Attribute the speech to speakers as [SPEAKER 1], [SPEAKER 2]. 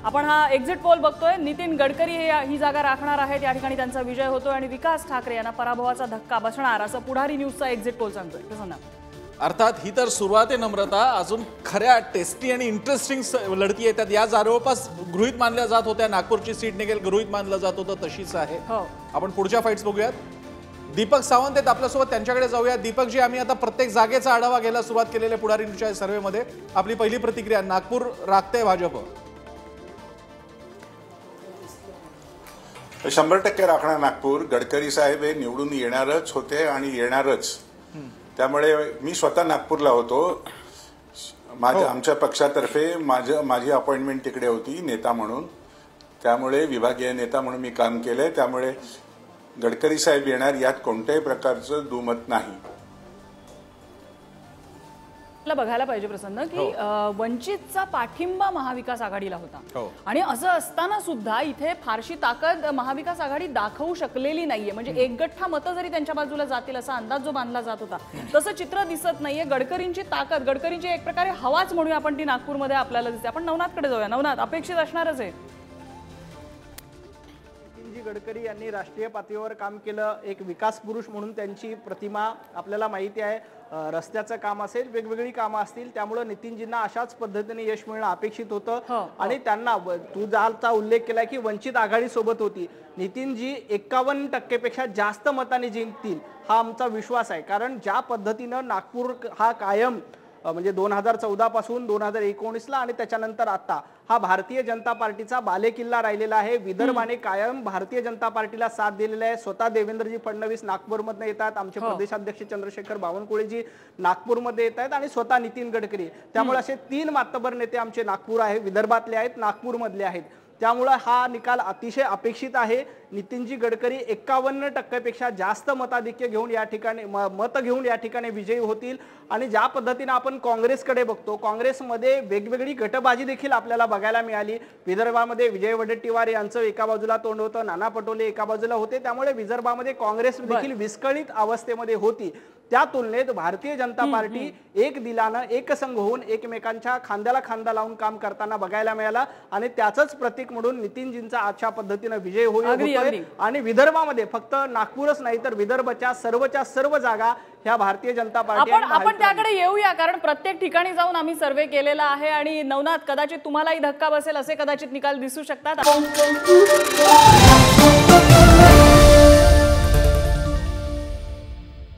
[SPEAKER 1] आपण हा exit poll बघतोय। नितीन गडकरी ही जागा राखणार आहेत, या ठिकाणी त्यांचा विजय होतोय आणि विकास ठाकरे यांना पराभवाचा धक्का बसणार असं पुढारी न्यूजचा एक्झिट पोल सांगतोय। प्रसन्न,
[SPEAKER 2] अर्थात ही तर सुरुवात आहे नम्रता, अजून खऱ्या टेस्टी आणि इंटरेस्टिंग लढती येतात। या जवळपास गृहीत मानल्या जात होत्या, नागपूरची सीट निघेल गृहीत मानलं जात होतं, तशीच आहे। आपण पुढच्या फाईट्स बघूयात। दीपक सावंत आहेत आपल्यासोबत, त्यांच्याकडे जाऊया। दीपकजी, आम्ही आता प्रत्येक जागेचा आढावा घ्यायला सुरुवात केलेल्या पुढारी न्यूजच्या सर्व्हेमध्ये आपली पहिली प्रतिक्रिया, नागपूर राखते भाजप?
[SPEAKER 3] 100% राखणार नागपूर। गडकरी साहेब हे निवडून येणारच होते आणि येणारच, त्यामुळे मी स्वतः नागपूरला होतो। आमच्या पक्षातर्फे माझी अपॉइंटमेंट तिकडे होती नेता म्हणून, त्यामुळे विभागीय नेता म्हणून मी काम केलंय, त्यामुळे गडकरी साहेब येणार यात कोणत्याही प्रकारचं दुमत नाही।
[SPEAKER 1] बघायला पाहिजे प्रसन्न की वंचितचा पाठिंबा महाविकास आघाडीला होता आणि असं असताना सुद्धा इथे फारशी ताकद महाविकास आघाडी दाखवू शकलेली नाहीये। म्हणजे एक गठ्ठा मतं जरी त्यांच्या बाजूला जातील असा अंदाज जो बांधला जात होता तसं चित्र दिसत नाहीये। गडकरींची ताकद, गडकरींची एक प्रकारे हवाच म्हणूया आपण, ती नागपूरमध्ये आपल्याला दिसते। आपण नवनाथकडे जाऊया। नवनाथ, अपेक्षित असणारच आहे।
[SPEAKER 4] गडकरी यांनी राष्ट्रीय पातळीवर काम केलं, एक विकास पुरुष म्हणून त्यांची प्रतिमा आपल्याला माहिती आहे। रस्त्याचं काम असेल, वेगवेगळी कामं असतील, त्यामुळे नितीनजींना अशाच पद्धतीने यश मिळणं अपेक्षित होतं। आणि त्यांना तू जालचा उल्लेख केला की वंचित आघाडी सोबत होती, नितीनजी 51% पेक्षा जास्त मतांनी जिंकतील हा आमचा विश्वास आहे। कारण ज्या पद्धतीनं नागपूर हा कायम म्हणजे 2014 पासून 2019ला आणि त्याच्यानंतर आता हा भारतीय जनता पार्टीचा बालेकिल्ला राहिलेला आहे। विदर्भाने कायम भारतीय जनता पार्टीला साथ दिलेला आहे। स्वतः देवेंद्रजी फडणवीस नागपूरमधून येतात, आमचे प्रदेशाध्यक्ष चंद्रशेखर बावनकुळेजी नागपूरमध्ये येत आहेत आणि स्वतः नितीन गडकरी। त्यामुळे असे 3 मातबर नेते आमचे नागपूर आहे, विदर्भातले आहेत, नागपूरमधले आहेत। त्यामुळे हा निकाल अतिशय अपेक्षित आहे। नितीनजी गडकरी 51% पेक्षा जास्त मताधिक्य घेऊन या ठिकाणी विजयी होतील। आणि ज्या पद्धतीने आपण काँग्रेसकडे बघतो, काँग्रेसमध्ये वेगवेगळी गटबाजी देखील आपल्याला बघायला मिळाली। विदर्भामध्ये विजय वडेट्टीवार यांचं एका बाजूला तोंड होतं, नाना पटोले एका बाजूला होते, त्यामुळे विदर्भामध्ये काँग्रेस देखील विस्कळीत अवस्थेमध्ये होती। त्या तुलनेत भारतीय जनता पार्टी एक दिलानं एकसंघ होऊन एकमेकांच्या खांद्याला खांदा लावून काम करताना बघायला मिळाला आणि त्याचंच प्रतीक म्हणून नितीनजींचा अशा पद्धतीने विजय होईल। आणि विदर्भामध्ये फक्त नागपूरच नाही तर विदर्भाच्या सर्व जागा ह्या भारतीय जनता पार्टी
[SPEAKER 1] आपण त्याकडे येऊया, कारण प्रत्येक ठिकाणी जाऊन आम्ही सर्वे केलेला आहे। आणि नवनाथ, कदाचित तुम्हालाही धक्का बसेल असे कदाचित निकाल दिसू शकतात।